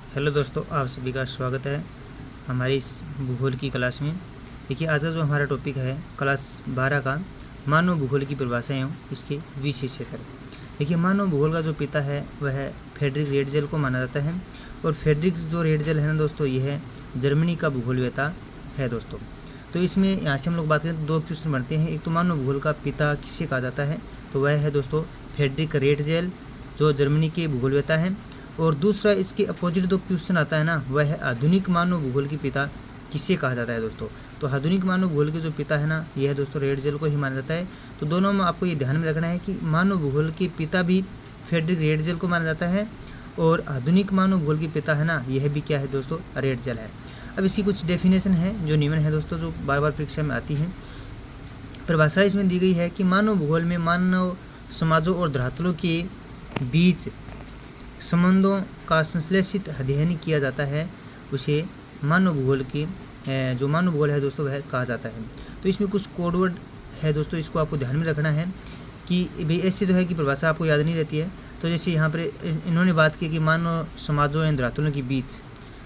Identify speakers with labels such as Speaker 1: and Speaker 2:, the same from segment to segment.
Speaker 1: Hello दोस्तों, आप सभी का स्वागत है हमारी इस भूगोल की क्लास में। देखिए, आज का जो हमारा टॉपिक है क्लास 12 का मानव भूगोल की परिभाषाएं एवं इसके विशेष क्षेत्र। देखिए, मानव भूगोल का जो पिता है वह फ्रेडरिक रेटजेल को माना जाता है और फ्रेडरिक जो रेटजेल है ना दोस्तों, यह जर्मनी का भूगोलवेत्ता है दोस्तों। तो इसमें यहाँ से हम लोग बात करें तो दो क्वेश्चन बनते हैं। एक तो मानव भूगोल का पिता किसे कहा जाता है, तो वह है दोस्तों फ्रेडरिक रेटजेल जो जर्मनी के भूगोलवेत्ता हैं। और दूसरा इसके अपोजिट जो क्वेश्चन आता है ना, वह है आधुनिक मानव भूगोल के पिता किसे कहा जाता है दोस्तों। तो आधुनिक मानव भूगोल के जो पिता है ना, यह दोस्तों रेटजेल को ही माना जाता है। तो दोनों में आपको ये ध्यान में रखना है कि मानव भूगोल के पिता भी फ्रेडरिक रेटजेल को माना जाता है और आधुनिक मानव भूगोल के पिता है ना, यह भी क्या है दोस्तों, रेटजेल है। अब इसकी कुछ डेफिनेशन है जो निम्न है दोस्तों, जो बार बार परीक्षा में आती है। परिभाषा इसमें दी गई है कि मानव भूगोल में मानव समाजों और धरातलों के बीच संबंधों का संश्लेषित अध्ययन किया जाता है, उसे मानव भूगोल की जो मानव भूगोल है दोस्तों वह कहा जाता है। तो इसमें कुछ कोडवर्ड है दोस्तों, इसको आपको ध्यान में रखना है कि भाई ऐसे तो है कि परिभाषा आपको याद नहीं रहती है। तो जैसे यहाँ पर इन्होंने बात की कि मानव समाजों एवं धरातलों के बीच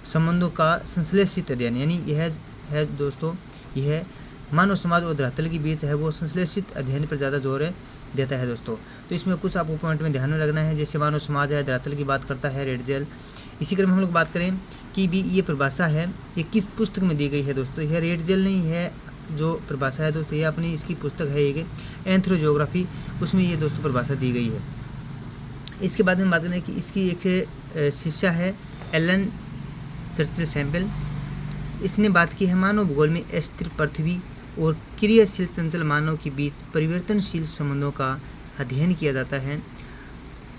Speaker 1: संबंधों का संश्लेषित अध्ययन, यानी यह है दोस्तों, यह मानव समाज और धरातल के बीच है वो संश्लेषित अध्ययन पर ज़्यादा जोर देता है दोस्तों। तो इसमें कुछ आपको पॉइंट में ध्यान में रखना है। जैसे मानव समाज है, धरातल की बात करता है रेटजेल। इसी क्रम में हम लोग बात करें कि भी ये परिभाषा है ये किस पुस्तक में दी गई है दोस्तों। यह रेटजेल नहीं है जो परिभाषा है दोस्तों, ये अपनी इसकी पुस्तक है एक एंथ्रोजियोग्राफी, उसमें ये दोस्तों परिभाषा दी गई है। इसके बाद में बात करें कि इसकी एक शिष्या है एलन चर्चिल सैम्पल। इसने बात की है मानव भूगोल में स्थिर पृथ्वी और क्रियाशील चंचल मानव के बीच परिवर्तनशील संबंधों का अध्ययन किया जाता है।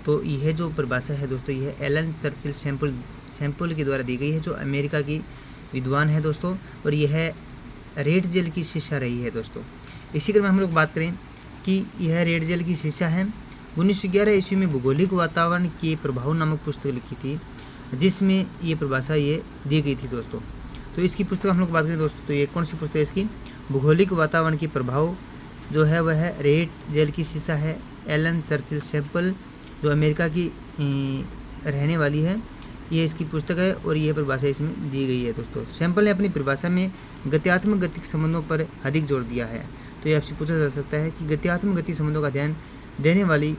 Speaker 1: तो यह जो परिभाषा है दोस्तों, यह एलन चर्चिल सैम्पल के द्वारा दी गई है, जो अमेरिका की विद्वान है दोस्तों, और यह रेटजेल की शिष्या रही है दोस्तों। इसी क्रम में हम लोग बात करें कि यह रेटजेल की शिष्या है। 1911 ईस्वी में भूगोलिक वातावरण के प्रभाव नामक पुस्तक लिखी थी, जिसमें ये परिभाषा ये दी गई थी दोस्तों। तो इसकी पुस्तक हम लोग बात करें दोस्तों, तो ये कौन सी पुस्तक है इसकी, भूगोलिक वातावरण के प्रभाव, जो है वह रेटजेल की शिष्या है एलन चर्चिल सैम्पल, जो अमेरिका की रहने वाली है। ये इसकी पुस्तक है और यह परिभाषा इसमें दी गई है दोस्तों। सैम्पल ने अपनी परिभाषा में गत्यात्मक गतिक संबंधों पर अधिक जोर दिया है। तो ये आपसे पूछा जा सकता है कि गत्यात्मक गति संबंधों का ध्यान देने वाली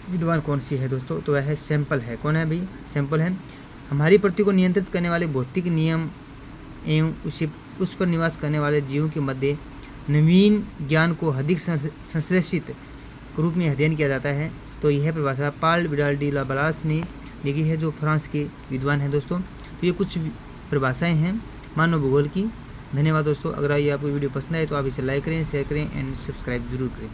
Speaker 1: विद्वान कौन सी है दोस्तों, तो वह सैम्पल है। कौन है भाई, सैम्पल है। हमारी पृथ्वी को नियंत्रित करने वाले भौतिक नियम एवं उस पर निवास करने वाले जीवों के मध्य नवीन ज्ञान को अधिक संश्लेषित रूप में अध्ययन किया जाता है। तो यह परिभाषा पाल विडाल डी ला बलास ने लिखी है, जो फ्रांस के विद्वान हैं दोस्तों। तो ये कुछ परिभाषाएं हैं मानव भूगोल की। धन्यवाद दोस्तों। अगर ये आपको वीडियो पसंद आए तो आप इसे लाइक करें, शेयर करें एंड सब्सक्राइब जरूर करें।